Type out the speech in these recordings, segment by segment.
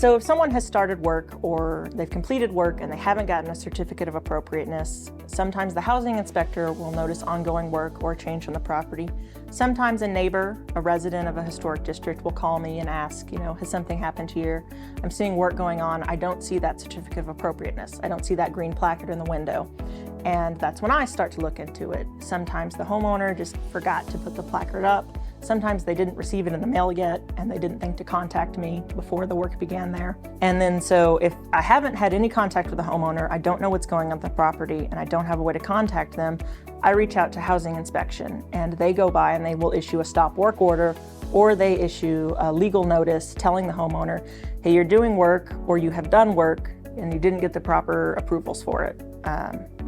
So if someone has started work or they've completed work and they haven't gotten a certificate of appropriateness, sometimes the housing inspector will notice ongoing work or change on the property. Sometimes a neighbor, a resident of a historic district, will call me and ask, has something happened here? I'm seeing work going on. I don't see that certificate of appropriateness. I don't see that green placard in the window. And that's when I start to look into it. Sometimes the homeowner just forgot to put the placard up. Sometimes they didn't receive it in the mail yet and they didn't think to contact me before the work began there. And then so if I haven't had any contact with the homeowner, I don't know what's going on with the property and I don't have a way to contact them, I reach out to housing inspection and they go by and they will issue a stop work order or they issue a legal notice telling the homeowner, hey, you're doing work or you have done work and you didn't get the proper approvals for it.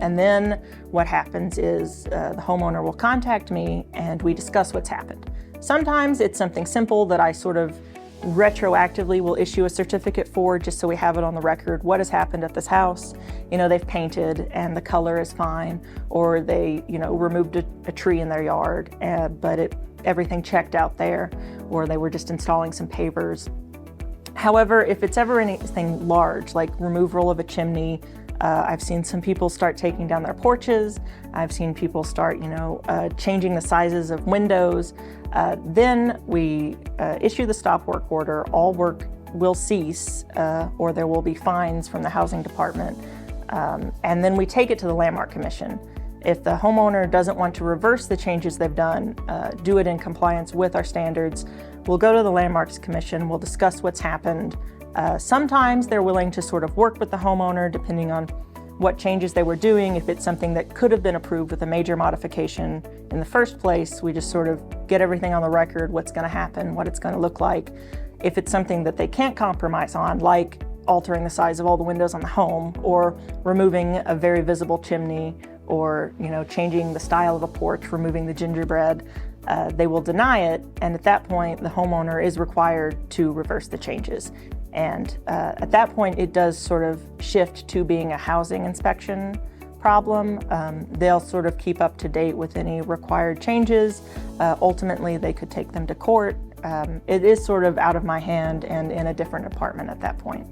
And then what happens is the homeowner will contact me and we discuss what's happened. Sometimes it's something simple that I sort of retroactively will issue a certificate for just so we have it on the record. What has happened at this house? They've painted and the color is fine, or they, removed a tree in their yard, but everything checked out there, or they were just installing some pavers. However, if it's ever anything large, like removal of a chimney, I've seen some people start taking down their porches. I've seen people start, changing the sizes of windows. Then we issue the stop work order. All work will cease, or there will be fines from the housing department. And then we take it to the Landmark Commission. If the homeowner doesn't want to reverse the changes they've done, do it in compliance with our standards, we'll go to the Landmarks Commission, we'll discuss what's happened. Sometimes they're willing to sort of work with the homeowner depending on what changes they were doing. If it's something that could have been approved with a major modification in the first place, we just sort of get everything on the record, what's going to happen, what it's going to look like. If it's something that they can't compromise on, like altering the size of all the windows on the home or removing a very visible chimney or changing the style of a porch, removing the gingerbread, they will deny it. And at that point, the homeowner is required to reverse the changes. And at that point, it does sort of shift to being a housing inspection problem. They'll sort of keep up to date with any required changes. Ultimately, they could take them to court. It is sort of out of my hand and in a different department at that point.